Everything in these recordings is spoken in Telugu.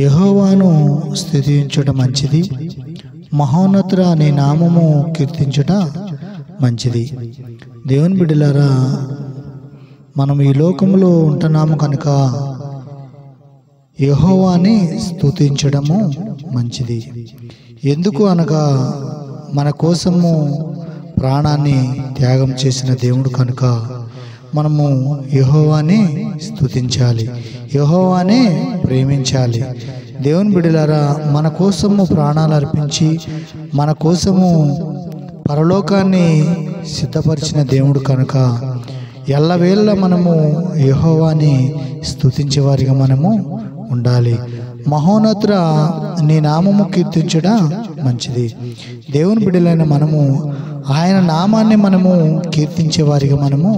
యెహోవాను స్తుతించుట మంచిది, మహోన్నతుడ నీ నామము కీర్తించుట మంచిది. దేవుని బిడ్డలారా, మనం ఈ లోకంలో ఉంటున్నాము కనుక యెహోవాని స్తుతించడము మంచిది. ఎందుకు అనగా మన కోసము ప్రాణాన్ని త్యాగం చేసిన దేవుడు కనుక మనము యెహోవాని స్తుతించాలి, యెహోవాని ప్రేమించాలి. దేవుని బిడ్డలారా, మన కోసము ప్రాణాలు అర్పించి మన కోసము పరలోకాన్ని సిద్ధపరిచిన దేవుడు కనుక ఎల్లవేళ మనము యెహోవాని స్తుతించే వారిగా మనము ఉండాలి. మహోన్నతుడ నీ నామము కీర్తించడం మంచిది. దేవుని బిడ్డలైన మనము ఆయన నామాన్ని మనము కీర్తించే వారిగా మనము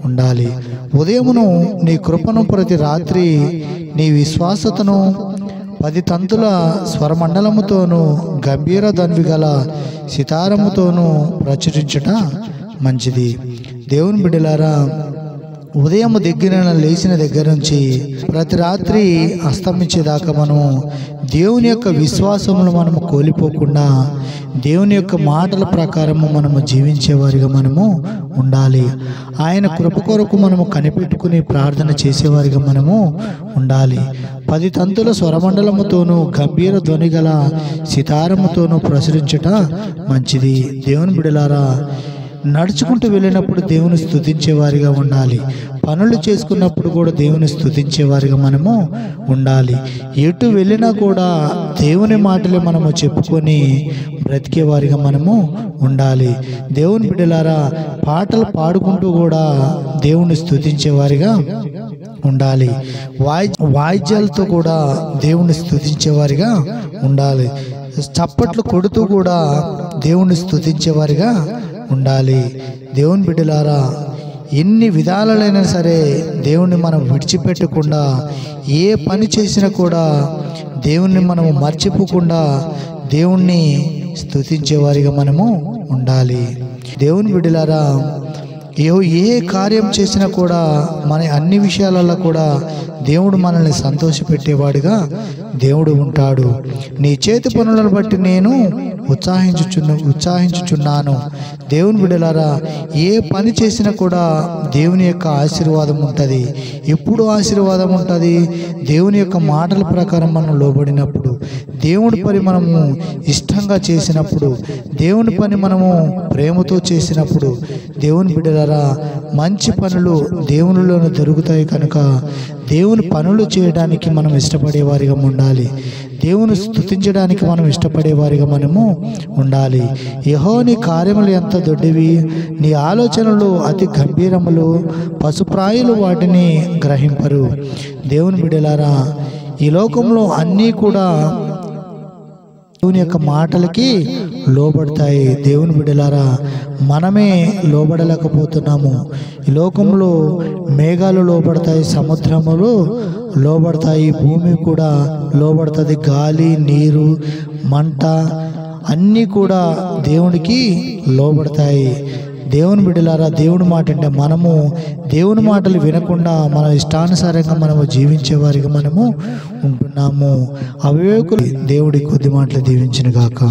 ఉండాలి. ఉదయమును నీ కృపను, ప్రతి రాత్రి నీ విశ్వాసతను 10 తంతుల స్వరమండలముతోనూ గంభీర ధ్వని గల సితారముతోనూ ప్రచురించుట మంచిది. దేవుని బిడ్డలారా, ఉదయం లేచిన దగ్గర నుంచి ప్రతి రాత్రి అస్తమించేదాకా మనము దేవుని యొక్క విశ్వాసములు మనము కోల్పోకుండా దేవుని యొక్క మాటల ప్రకారము మనము జీవించేవారిగా మనము ఉండాలి. ఆయన కృప కొరకు మనము కనిపెట్టుకుని ప్రార్థన చేసేవారిగా మనము ఉండాలి. 10 తంతుల స్వరమండలముతోనూ గంభీర ధ్వని గల సితారముతోనూ ప్రచురించుట మంచిది. దేవుని బిడ్డలారా, నడుచుకుంటూ వెళ్ళినప్పుడు దేవుని స్తుతించేవారిగా ఉండాలి. పనులు చేసుకున్నప్పుడు కూడా దేవుని స్తుతించేవారిగా మనము ఉండాలి. ఎటు వెళ్ళినా కూడా దేవుని మాటలే మనము చెప్పుకొని బ్రతికేవారిగా మనము ఉండాలి. దేవుని బిడ్డలారా, పాటలు పాడుకుంటూ కూడా దేవుని స్తుతించేవారిగా ఉండాలి. వాయిద్యాలతో కూడా దేవుని స్తుతించేవారిగా ఉండాలి. చప్పట్లు కొడుతూ కూడా దేవుని స్తుతించేవారిగా ఉండాలి. దేవుని బిడ్డలారా, ఎన్ని విధాలైనా సరే దేవుణ్ణి మనం విడిచిపెట్టకుండా, ఏ పని చేసినా కూడా దేవుణ్ణి మనము మర్చిపోకుండా దేవుణ్ణి స్తుతించేవారిగా మనము ఉండాలి. దేవుని బిడ్డలారా, ఏ కార్యం చేసినా కూడా మన అన్ని విషయాలలో కూడా దేవుడు మనల్ని సంతోషపెట్టేవాడిగా దేవుడు ఉంటాడు. నీ చేతి పనులను బట్టి నేను ఉత్సాహించుచున్నాను. దేవుని బిడ్డలారా, ఏ పని చేసినా కూడా దేవుని యొక్క ఆశీర్వాదం ఉంటుంది. ఎప్పుడు ఆశీర్వాదం ఉంటుంది? దేవుని యొక్క మాటల ప్రకారం మనం లోబడినప్పుడు, దేవుని పని మనము ఇష్టంగా చేసినప్పుడు, దేవుని పని మనము ప్రేమతో చేసినప్పుడు. దేవుని బిడ్డలారా, మంచి పనులు దేవునిలోనే దొరుకుతాయి కనుక దేవుని పనులు చేయడానికి మనం ఇష్టపడేవారిగా ఉండాలి. దేవుని స్తుతించడానికి మనం ఇష్టపడేవారిగా మనము ఉండాలి. యెహోవా నీ కార్యములు ఎంత దొడ్డివి, నీ ఆలోచనలు అతి గంభీరములు, పశుప్రాయులు వాటిని గ్రహింపరు. దేవుని బిడ్డలారా, ఈ లోకంలో అన్నీ కూడా దేవుని యొక్క మాటలకి లోబడతాయి. దేవుని బిడ్డలారా, మనమే లోబడలేకపోతున్నాము. ఈ లోకంలో మేఘాలు లోబడతాయి, సముద్రములు లోబడతాయి, భూమి కూడా లోబడుతుంది, గాలి, నీరు, మంట అన్నీ కూడా దేవునికి లోబడతాయి. దేవుని బిడ్డలారా, దేవుని మాట అంటే మనము దేవుని మాటలు వినకుండా మన ఇష్టానుసారంగా మనము జీవించేవారిగా మనము ఉంటున్నాము. అవివేకులు దేవుడి కొద్ది మాటలు దీవించును గాక.